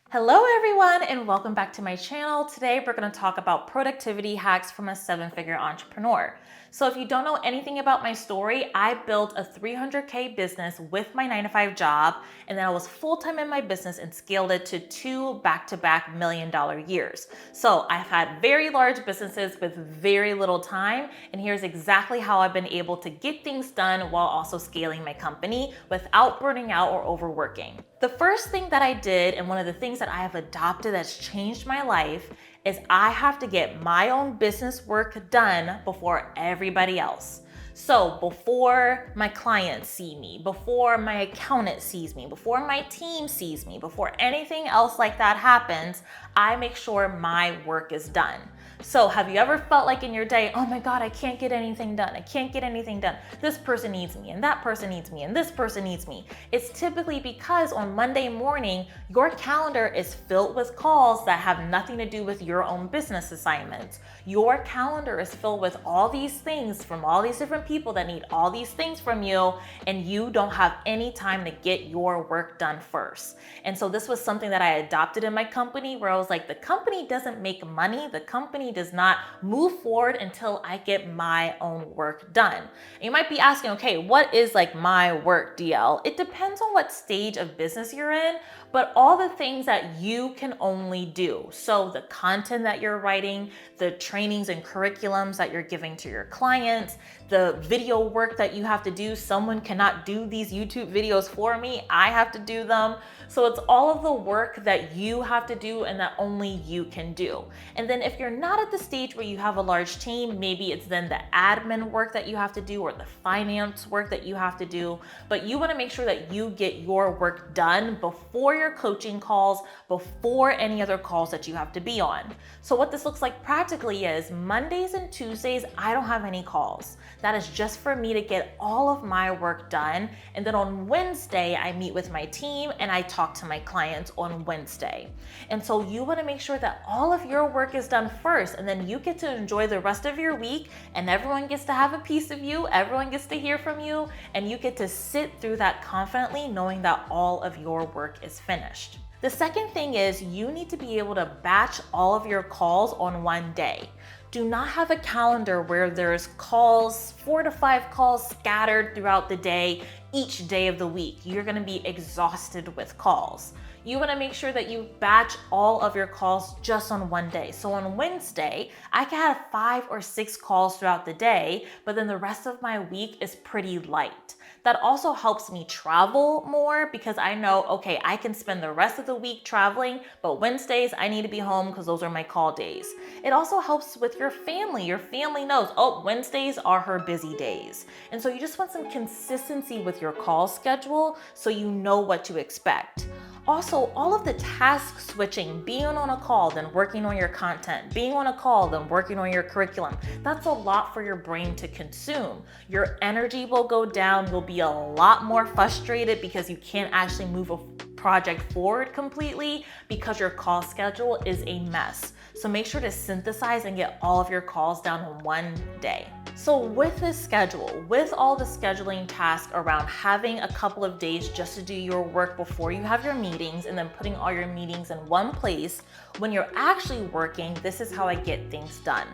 Hello everyone and welcome back to my channel. Today we're going to talk about productivity hacks from a seven-figure entrepreneur. So if you don't know anything about my story, I built a 300K business with my 9-to-5 job, and then I was full-time in my business and scaled it to two back-to-back million-dollar years. So I've had very large businesses with very little time, and here's exactly how I've been able to get things done while also scaling my company without burning out or overworking. The first thing that I did, and one of the things that I have adopted that's changed my life, is I have to get my own business work done before everybody else. So before my clients see me, before my accountant sees me, before my team sees me, before anything else like that happens, I make sure my work is done. So have you ever felt like in your day, oh my God, I can't get anything done. I can't get anything done. This person needs me and that person needs me and this person needs me. It's typically because on Monday morning, your calendar is filled with calls that have nothing to do with your own business assignments. Your calendar is filled with all these things from all these different people that need all these things from you, and you don't have any time to get your work done first. And so this was something that I adopted in my company, where I was like, the company doesn't make money. The company does not move forward until I get my own work done. And you might be asking, okay, what is like my work, Dielle? It depends on what stage of business you're in, but all the things that you can only do. So the content that you're writing, the trainings and curriculums that you're giving to your clients, the video work that you have to do. Someone cannot do these YouTube videos for me. I have to do them. So it's all of the work that you have to do and that only you can do. And then if you're not at the stage where you have a large team, maybe it's then the admin work that you have to do or the finance work that you have to do. But you want to make sure that you get your work done before your coaching calls, before any other calls that you have to be on. So what this looks like practically is Mondays and Tuesdays, I don't have any calls. That is just for me to get all of my work done. And then on Wednesday, I meet with my team and I talk to my clients on Wednesday. And so you want to make sure that all of your work is done first, and then you get to enjoy the rest of your week, and everyone gets to have a piece of you, everyone gets to hear from you, and you get to sit through that confidently knowing that all of your work is finished. The second thing is you need to be able to batch all of your calls on one day. Do not have a calendar where there's calls, 4 to 5 calls scattered throughout the day, each day of the week. You're gonna be exhausted with calls. You wanna make sure that you batch all of your calls just on one day. So on Wednesday, I can have 5 or 6 calls throughout the day, but then the rest of my week is pretty light. That also helps me travel more because I know, okay, I can spend the rest of the week traveling, but Wednesdays I need to be home because those are my call days. It also helps with your family. Your family knows, oh, Wednesdays are her busy days. And so you just want some consistency with your call schedule so you know what to expect. Also, all of the task switching, being on a call, then working on your content, being on a call, then working on your curriculum, that's a lot for your brain to consume. Your energy will go down. You'll be a lot more frustrated because you can't actually move a project forward completely because your call schedule is a mess. So make sure to synthesize and get all of your calls down in one day. So with this schedule, with all the scheduling tasks around having a couple of days just to do your work before you have your meetings and then putting all your meetings in one place, when you're actually working, this is how I get things done.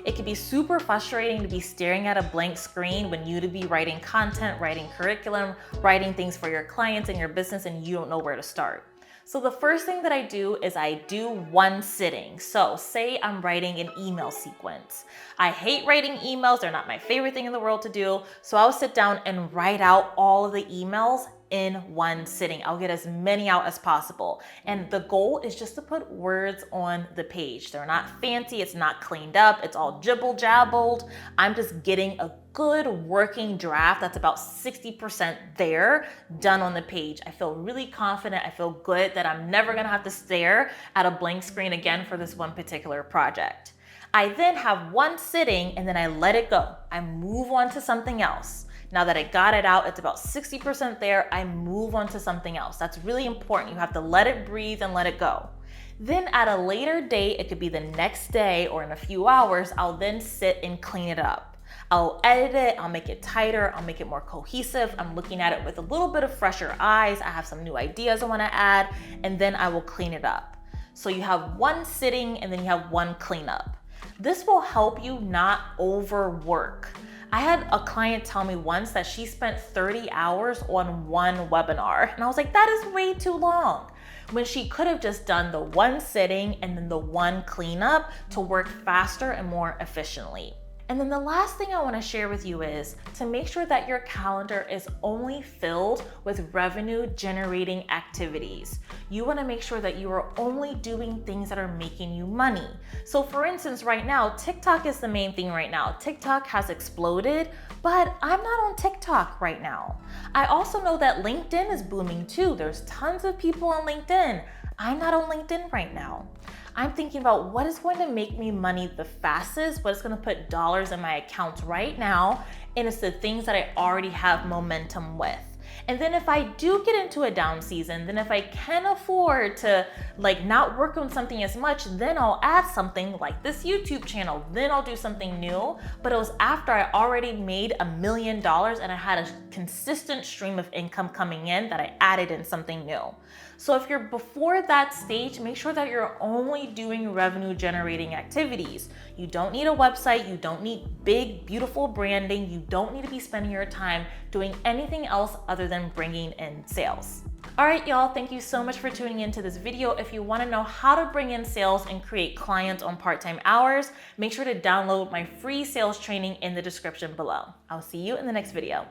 It can be super frustrating to be staring at a blank screen when you to be writing content, writing curriculum, writing things for your clients and your business, and you don't know where to start. So the first thing that I do is I do one sitting. So say I'm writing an email sequence. I hate writing emails. They're not my favorite thing in the world to do. So I'll sit down and write out all of the emails in one sitting. I'll get as many out as possible. And the goal is just to put words on the page. They're not fancy. It's not cleaned up. It's all jibble jabbled. I'm just getting a good working draft that's about 60% there, done on the page. I feel really confident. I feel good that I'm never gonna have to stare at a blank screen again for this one particular project. I then have one sitting and then I let it go. I move on to something else. Now that I got it out, it's about 60% there, I move on to something else. That's really important. You have to let it breathe and let it go. Then at a later date, it could be the next day or in a few hours, I'll then sit and clean it up. I'll edit it, I'll make it tighter, I'll make it more cohesive. I'm looking at it with a little bit of fresher eyes. I have some new ideas I wanna add, and then I will clean it up. So you have one sitting and then you have one cleanup. This will help you not overwork. I had a client tell me once that she spent 30 hours on one webinar, and I was like, that is way too long, when she could have just done the one sitting and then the one cleanup to work faster and more efficiently. And then the last thing I want to share with you is to make sure that your calendar is only filled with revenue generating activities. You want to make sure that you are only doing things that are making you money. So for instance, right now, TikTok is the main thing right now. TikTok has exploded, but I'm not on TikTok right now. I also know that LinkedIn is booming too. There's tons of people on LinkedIn. I'm not on LinkedIn right now. I'm thinking about what is going to make me money the fastest, what is going to put dollars in my account right now, and it's the things that I already have momentum with. And then if I do get into a down season, then if I can afford to not work on something as much, then I'll add something like this YouTube channel, then I'll do something new. But it was after I already made $1 million and I had a consistent stream of income coming in that I added in something new. So if you're before that stage, make sure that you're only doing revenue generating activities. You don't need a website, you don't need big, beautiful branding, you don't need to be spending your time doing anything else other than bringing in sales. All right, y'all, thank you so much for tuning into this video. If you want to know how to bring in sales and create clients on part-time hours, make sure to download my free sales training in the description below. I'll see you in the next video.